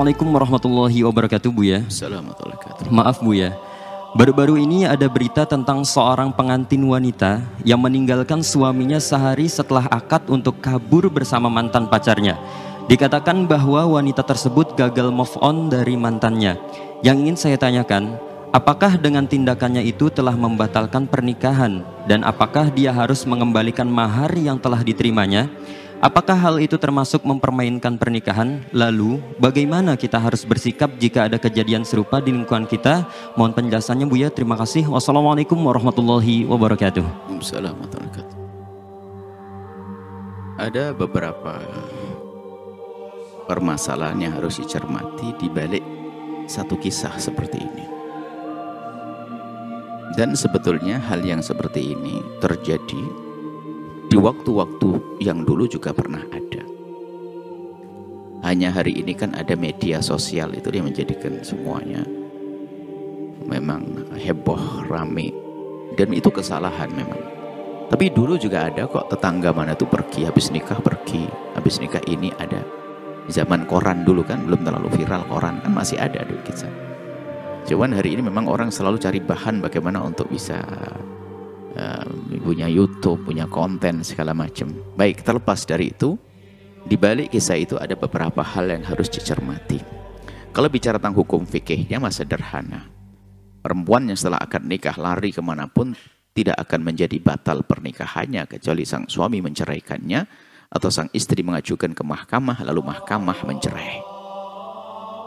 Assalamualaikum warahmatullahi wabarakatuh, Bu ya. Assalamualaikum. Maaf Bu ya, baru-baru ini ada berita tentang seorang pengantin wanita yang meninggalkan suaminya sehari setelah akad untuk kabur bersama mantan pacarnya. Dikatakan bahwa wanita tersebut gagal move on dari mantannya. Yang ingin saya tanyakan, apakah dengan tindakannya itu telah membatalkan pernikahan? Dan apakah dia harus mengembalikan mahar yang telah diterimanya? Apakah hal itu termasuk mempermainkan pernikahan? Lalu, bagaimana kita harus bersikap jika ada kejadian serupa di lingkungan kita? Mohon penjelasannya Bu ya, terima kasih. Wassalamualaikum warahmatullahi wabarakatuh. Assalamualaikum. Ada beberapa permasalahan yang harus dicermati di balik satu kisah seperti ini. Dan sebetulnya hal yang seperti ini terjadi di waktu-waktu yang dulu juga pernah ada. Hanya hari ini kan ada media sosial itu yang menjadikan semuanya memang heboh, rame. Dan itu kesalahan memang. Tapi dulu juga ada kok, tetangga mana tuh pergi, habis nikah pergi, habis nikah ini ada. Zaman koran dulu kan, belum terlalu viral koran kan, masih ada dulu kisah. Cuman hari ini memang orang selalu cari bahan bagaimana untuk bisa punya YouTube, punya konten segala macam. Baik, terlepas dari itu, di balik kisah itu ada beberapa hal yang harus dicermati. Kalau bicara tentang hukum fikihnya masih sederhana. Perempuan yang setelah akad nikah lari kemanapun tidak akan menjadi batal pernikahannya kecuali sang suami menceraikannya atau sang istri mengajukan ke mahkamah lalu mahkamah mencerai.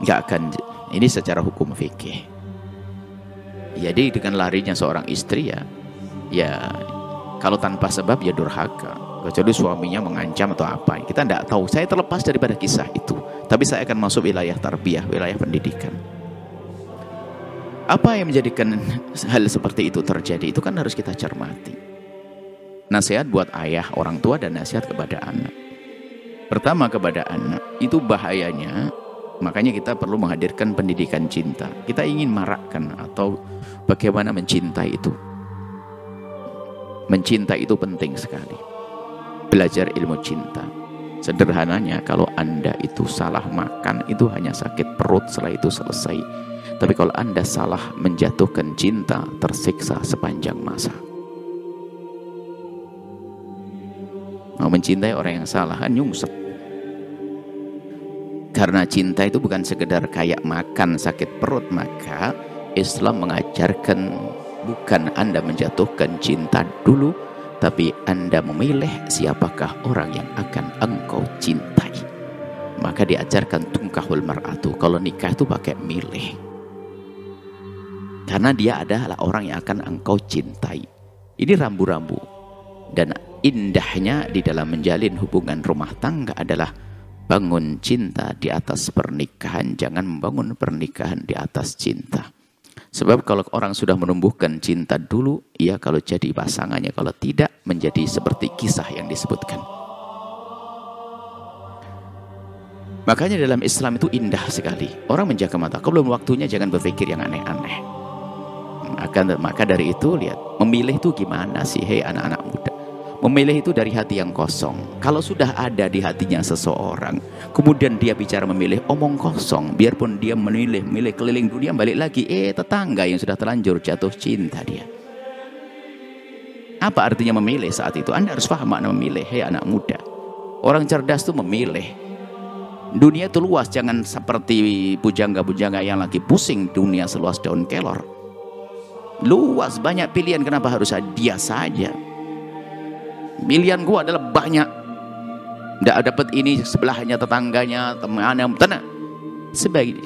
Nggak akan, ini secara hukum fikih. Jadi dengan larinya seorang istri ya kalau tanpa sebab ya durhaka, kecuali suaminya mengancam atau apa, kita tidak tahu. Saya terlepas daripada kisah itu, tapi saya akan masuk wilayah tarbiyah, wilayah pendidikan. Apa yang menjadikan hal seperti itu terjadi, itu kan harus kita cermati. Nasihat buat ayah, orang tua, dan nasihat kepada anak. Pertama, kepada anak, itu bahayanya, makanya kita perlu menghadirkan pendidikan cinta. Kita ingin marakkan atau bagaimana mencintai itu. Mencintai itu penting sekali. Belajar ilmu cinta. Sederhananya, kalau Anda itu salah makan, itu hanya sakit perut, setelah itu selesai. Tapi kalau Anda salah menjatuhkan cinta, tersiksa sepanjang masa. Mau mencintai orang yang salah, nyungsep. Karena cinta itu bukan sekedar kayak makan sakit perut, maka Islam mengajarkan bukan Anda menjatuhkan cinta dulu, tapi Anda memilih siapakah orang yang akan engkau cintai. Maka diajarkan tungkahul mar'atu, kalau nikah itu pakai milih. Karena dia adalah orang yang akan engkau cintai. Ini rambu-rambu. Dan indahnya di dalam menjalin hubungan rumah tangga adalah bangun cinta di atas pernikahan, jangan membangun pernikahan di atas cinta. Sebab kalau orang sudah menumbuhkan cinta dulu, ya kalau jadi pasangannya, kalau tidak menjadi seperti kisah yang disebutkan. Makanya dalam Islam itu indah sekali. Orang menjaga mata, kalau belum waktunya jangan berpikir yang aneh-aneh. Maka dari itu lihat, memilih itu gimana sih, hei anak-anak muda. Memilih itu dari hati yang kosong. Kalau sudah ada di hatinya seseorang, kemudian dia bicara memilih, omong kosong. Biarpun dia memilih keliling dunia, balik lagi, tetangga yang sudah terlanjur jatuh cinta dia. Apa artinya memilih saat itu? Anda harus paham makna memilih, hei anak muda. Orang cerdas itu memilih. Dunia itu luas, jangan seperti bujangga-bujangga yang lagi pusing, dunia seluas daun kelor. Luas, banyak pilihan, kenapa harus dia saja? Pilihan gua adalah banyak. Tidak dapat ini sebelahnya, tetangganya, temannya, tenang.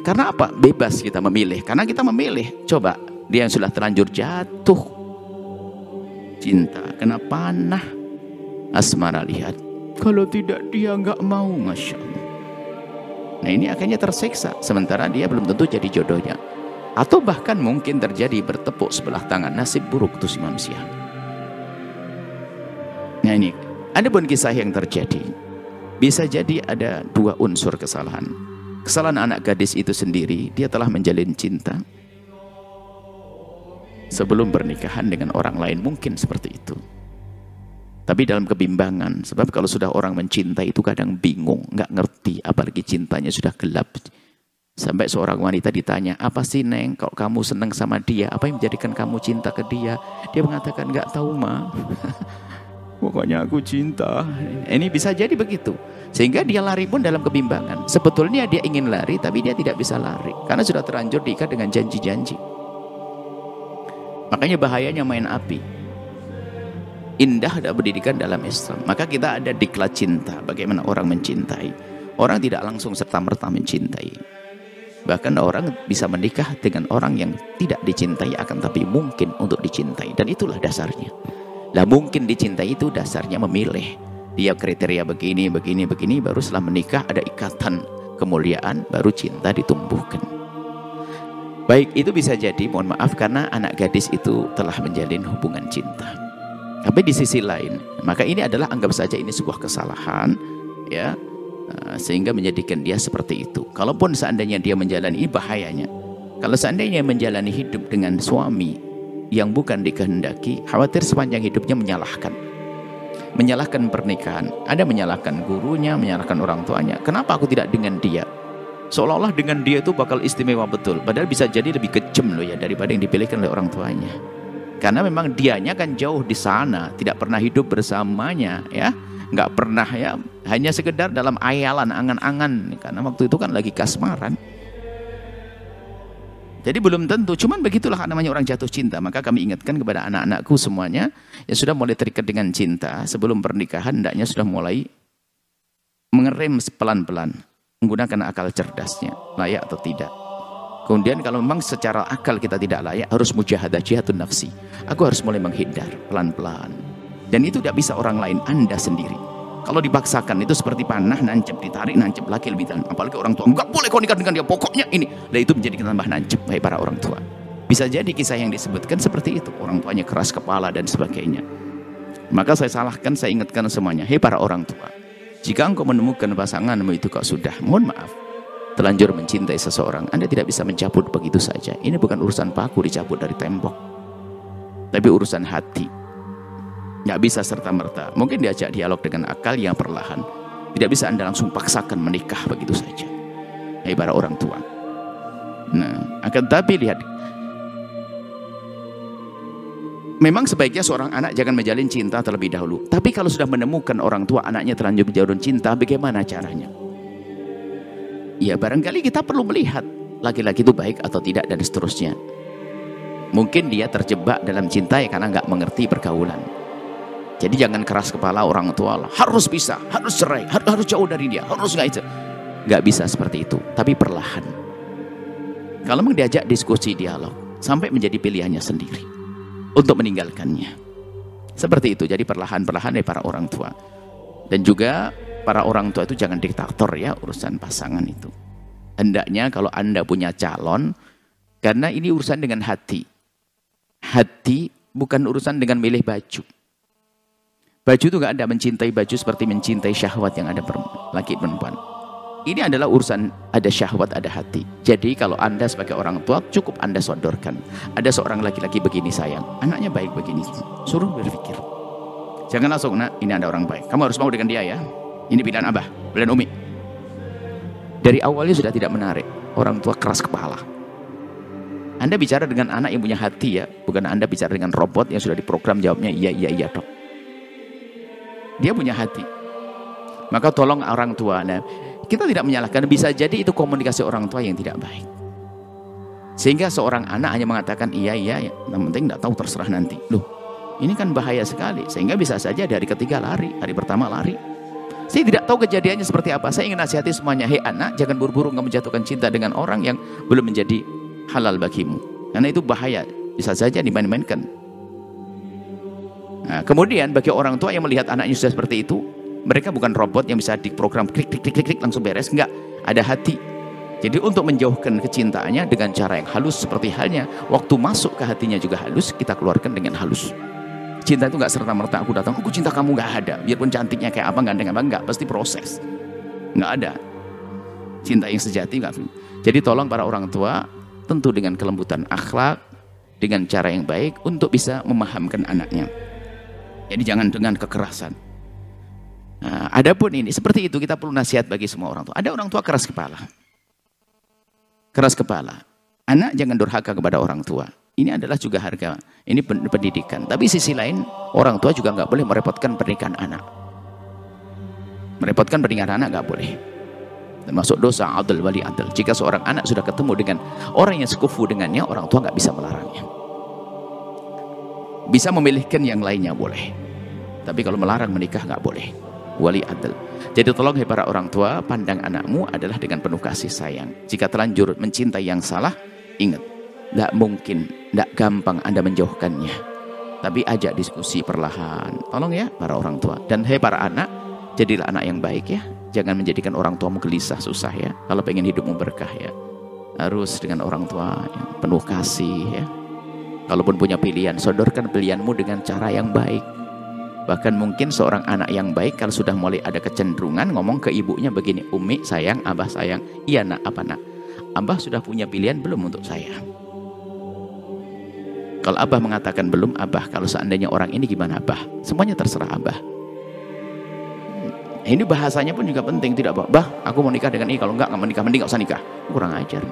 Karena apa? Bebas kita memilih. Karena kita memilih. Coba dia yang sudah terlanjur jatuh cinta, kena panah asmara, lihat. Kalau tidak dia nggak mau, masya Allah. Nah ini akhirnya tersiksa. Sementara dia belum tentu jadi jodohnya. Atau bahkan mungkin terjadi bertepuk sebelah tangan. Nasib buruk itu si manusia. Nah ini, ada pun kisah yang terjadi. Bisa jadi ada dua unsur kesalahan. Kesalahan anak gadis itu sendiri, dia telah menjalin cinta sebelum pernikahan dengan orang lain, mungkin seperti itu. Tapi dalam kebimbangan, sebab kalau sudah orang mencintai itu kadang bingung, nggak ngerti, apalagi cintanya sudah gelap. Sampai seorang wanita ditanya, apa sih Neng, kalau kamu senang sama dia, apa yang menjadikan kamu cinta ke dia? Dia mengatakan, nggak tahu Ma. Pokoknya aku cinta. Ini bisa jadi begitu. Sehingga dia lari pun dalam kebimbangan. Sebetulnya dia ingin lari, tapi dia tidak bisa lari. Karena sudah terlanjur diikat dengan janji-janji. Makanya bahayanya main api. Indah ada pendidikan dalam Islam. Maka kita ada diklat cinta. Bagaimana orang mencintai. Orang tidak langsung serta-merta mencintai. Bahkan orang bisa menikah dengan orang yang tidak dicintai akan tapi mungkin untuk dicintai. Dan itulah dasarnya. Lah mungkin dicintai itu dasarnya memilih. Dia kriteria begini, begini, begini. Baru setelah menikah ada ikatan kemuliaan. Baru cinta ditumbuhkan. Baik, itu bisa jadi, mohon maaf, karena anak gadis itu telah menjalin hubungan cinta. Tapi di sisi lain, maka ini adalah anggap saja ini sebuah kesalahan. Ya. Sehingga menjadikan dia seperti itu. Kalaupun seandainya dia menjalani, ini bahayanya. Kalau seandainya menjalani hidup dengan suami yang bukan dikehendaki, khawatir sepanjang hidupnya menyalahkan pernikahan. Ada menyalahkan gurunya, menyalahkan orang tuanya. Kenapa aku tidak dengan dia? Seolah-olah dengan dia itu bakal istimewa betul. Padahal bisa jadi lebih kejam loh ya daripada yang dipilihkan oleh orang tuanya. Karena memang dianya kan jauh di sana, tidak pernah hidup bersamanya, ya. Nggak pernah, ya, hanya sekedar dalam ayalan, angan-angan, karena waktu itu kan lagi kasmaran. Jadi belum tentu, cuman begitulah namanya orang jatuh cinta. Maka kami ingatkan kepada anak-anakku semuanya yang sudah mulai terikat dengan cinta sebelum pernikahan, hendaknya sudah mulai mengerem pelan-pelan, menggunakan akal cerdasnya, layak atau tidak. Kemudian kalau memang secara akal kita tidak layak, harus mujahadah, jihadun nafsi. Aku harus mulai menghindar pelan-pelan. Dan itu tidak bisa orang lain, Anda sendiri. Kalau dipaksakan itu seperti panah, nancep, ditarik, nancep lagi lebih dalam. Apalagi orang tua, enggak boleh kau nikah dengan dia, pokoknya ini. Dan itu menjadi tambah nancep, baik para orang tua. Bisa jadi kisah yang disebutkan seperti itu. Orang tuanya keras kepala dan sebagainya. Maka saya salahkan, saya ingatkan semuanya. Hei para orang tua, jika engkau menemukan pasanganmu itu kok sudah, mohon maaf, telanjur mencintai seseorang, Anda tidak bisa mencabut begitu saja. Ini bukan urusan paku dicabut dari tembok. Tapi urusan hati. Nggak bisa serta-merta. Mungkin diajak dialog dengan akal yang perlahan. Tidak bisa Anda langsung paksakan menikah begitu saja. Hei para orang tua. Nah, akan tapi lihat. Memang sebaiknya seorang anak jangan menjalin cinta terlebih dahulu. Tapi kalau sudah menemukan orang tua anaknya terlanjur menjalin cinta, bagaimana caranya? Ya barangkali kita perlu melihat laki-laki itu baik atau tidak dan seterusnya. Mungkin dia terjebak dalam cinta ya karena nggak mengerti pergaulan. Jadi jangan keras kepala orang tua lah. Harus bisa, harus cerai, harus jauh dari dia, harus nggak itu. Nggak bisa seperti itu, tapi perlahan. Kalau memang diajak diskusi dialog, sampai menjadi pilihannya sendiri untuk meninggalkannya. Seperti itu, jadi perlahan-perlahan dari para orang tua. Dan juga para orang tua itu jangan diktator ya urusan pasangan itu. Hendaknya kalau Anda punya calon, karena ini urusan dengan hati. Hati bukan urusan dengan milih baju. Baju itu nggak ada, mencintai baju seperti mencintai syahwat yang ada laki perempuan. Ini adalah urusan ada syahwat, ada hati. Jadi kalau Anda sebagai orang tua cukup Anda sodorkan. Ada seorang laki-laki begini sayang, anaknya baik begini. Suruh berpikir. Jangan langsung, nak ini ada orang baik. Kamu harus mau dengan dia ya. Ini pilihan Abah, pilihan Umi. Dari awalnya sudah tidak menarik. Orang tua keras kepala. Anda bicara dengan anak yang punya hati ya. Bukan Anda bicara dengan robot yang sudah diprogram jawabnya iya, iya, iya dok. Dia punya hati. Maka tolong orang tua. Nah, kita tidak menyalahkan. Bisa jadi itu komunikasi orang tua yang tidak baik. Sehingga seorang anak hanya mengatakan iya, iya. Yang penting tidak tahu, terserah nanti. Loh, ini kan bahaya sekali. Sehingga bisa saja dari ketiga lari. Hari pertama lari. Saya tidak tahu kejadiannya seperti apa. Saya ingin nasihati semuanya. Hei anak, jangan buru-buru kamu menjatuhkan cinta dengan orang yang belum menjadi halal bagimu. Karena itu bahaya. Bisa saja dimain-mainkan. Nah, kemudian bagi orang tua yang melihat anaknya sudah seperti itu, mereka bukan robot yang bisa diprogram klik klik klik klik langsung beres, enggak, ada hati. Jadi untuk menjauhkan kecintaannya dengan cara yang halus seperti halnya waktu masuk ke hatinya juga halus, kita keluarkan dengan halus. Cinta itu enggak serta-merta aku datang, aku cinta kamu, enggak ada. Biarpun cantiknya kayak apa, ganteng apa, enggak, pasti proses. Enggak ada. Cinta yang sejati enggak. Jadi tolong para orang tua tentu dengan kelembutan akhlak, dengan cara yang baik untuk bisa memahamkan anaknya. Jadi jangan dengan kekerasan. Nah, adapun ini seperti itu kita perlu nasihat bagi semua orang tua. Ada orang tua keras kepala. keras kepala. Anak jangan durhaka kepada orang tua. Ini adalah juga harga, ini pendidikan. Tapi sisi lain, orang tua juga nggak boleh merepotkan pernikahan anak. Merepotkan pernikahan anak nggak boleh. Termasuk dosa adl wali adl. Jika seorang anak sudah ketemu dengan orang yang sekufu dengannya, orang tua nggak bisa melarangnya. Bisa memilihkan yang lainnya boleh, tapi kalau melarang menikah nggak boleh. Wali adl. Jadi tolong para orang tua, pandang anakmu adalah dengan penuh kasih sayang. Jika terlanjur mencintai yang salah, ingat, tidak mungkin, tidak gampang Anda menjauhkannya. Tapi ajak diskusi perlahan. Tolong ya para orang tua. Dan para anak, jadilah anak yang baik ya. Jangan menjadikan orang tuamu gelisah, susah ya. Kalau pengen hidupmu berkah ya, harus dengan orang tua yang penuh kasih ya. Kalaupun punya pilihan, sodorkan pilihanmu dengan cara yang baik. Bahkan mungkin seorang anak yang baik kalau sudah mulai ada kecenderungan ngomong ke ibunya begini, Umi sayang, Abah sayang. Iya nak, apa nak? Abah sudah punya pilihan belum untuk saya? Kalau Abah mengatakan belum, Abah, kalau seandainya orang ini gimana Abah? Semuanya terserah Abah. Ini bahasanya pun juga penting, tidak Bah, aku mau nikah dengan ini, kalau enggak mau nikah, mending gak usah nikah. Kurang ajar.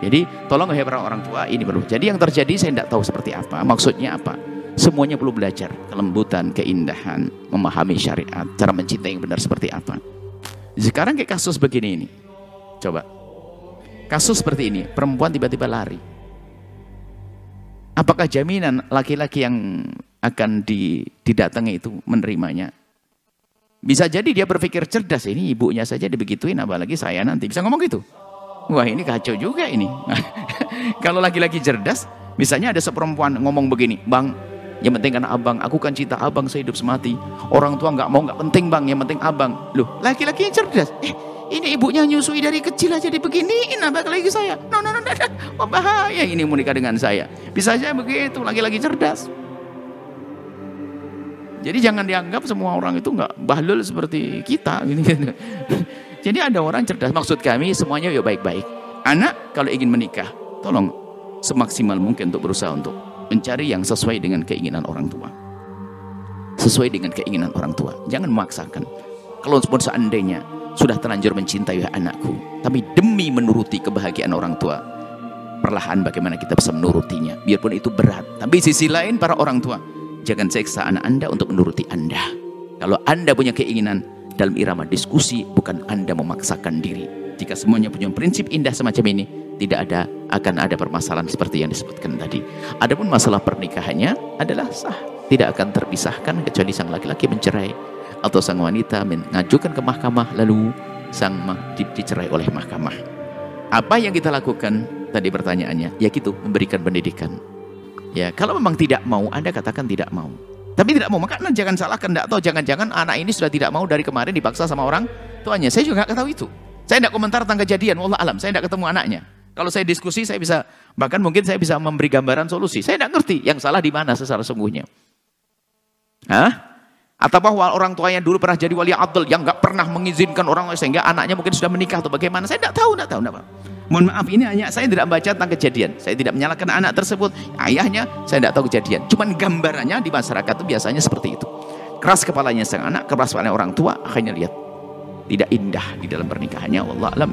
Jadi tolong ya para orang tua, ini perlu. Jadi yang terjadi saya tidak tahu seperti apa, maksudnya apa. Semuanya perlu belajar kelembutan, keindahan, memahami syariat, cara mencintai yang benar seperti apa. Sekarang kayak kasus begini ini, coba kasus seperti ini, perempuan tiba-tiba lari. Apakah jaminan laki-laki yang akan didatangi itu menerimanya? Bisa jadi dia berpikir cerdas, ini ibunya saja dibegituin, apalagi saya nanti, bisa ngomong gitu. Wah ini kacau juga ini. Kalau laki-laki cerdas, misalnya ada seperempuan ngomong begini, Bang, yang penting karena abang, aku kan cinta abang sehidup semati. Orang tua nggak mau, nggak penting bang, yang penting abang. Loh, laki-laki yang cerdas. Ini ibunya nyusui dari kecil aja dibeginiin, abang lagi saya. No, oh, bahaya ini mau nikah dengan saya. Bisa aja begitu, laki-laki cerdas. Jadi jangan dianggap semua orang itu nggak bahlul seperti kita. Gitu. Jadi ada orang cerdas. Maksud kami semuanya yuk baik-baik. Anak kalau ingin menikah, tolong semaksimal mungkin untuk berusaha untuk mencari yang sesuai dengan keinginan orang tua. Sesuai dengan keinginan orang tua. Jangan memaksakan. Kalau seandainya sudah terlanjur mencintai anakku, tapi demi menuruti kebahagiaan orang tua, perlahan bagaimana kita bisa menurutinya. Biarpun itu berat. Tapi sisi lain para orang tua, jangan seksa anak Anda untuk menuruti Anda. Kalau Anda punya keinginan, dalam irama diskusi, bukan Anda memaksakan diri. Jika semuanya punya prinsip indah semacam ini, tidak akan ada permasalahan seperti yang disebutkan tadi. Adapun masalah pernikahannya adalah sah, tidak akan terpisahkan kecuali sang laki-laki mencerai atau sang wanita mengajukan ke mahkamah lalu sang dicerai oleh mahkamah. Apa yang kita lakukan tadi pertanyaannya? Ya gitu, memberikan pendidikan. Ya kalau memang tidak mau, Anda katakan tidak mau. Tapi tidak mau, maka jangan salahkan, tidak tahu, jangan-jangan anak ini sudah tidak mau dari kemarin dipaksa sama orang tuanya. Saya juga nggak tahu itu. Saya tidak komentar tentang kejadian, wallah alam. Saya tidak ketemu anaknya. Kalau saya diskusi, saya bisa, bahkan mungkin saya bisa memberi gambaran solusi. Saya tidak ngerti yang salah di mana secara sungguhnya. Atau bahwa orang tuanya dulu pernah jadi wali adl yang nggak pernah mengizinkan orang sehingga anaknya mungkin sudah menikah atau bagaimana. Saya tidak tahu. Mohon maaf, ini hanya saya tidak baca tentang kejadian. Saya tidak menyalahkan anak tersebut, ayahnya, saya tidak tahu kejadian. Cuman gambarannya di masyarakat itu biasanya seperti itu. Keras kepalanya sang anak, keras kepalanya orang tua, akhirnya lihat tidak indah di dalam pernikahannya. Wallah alam.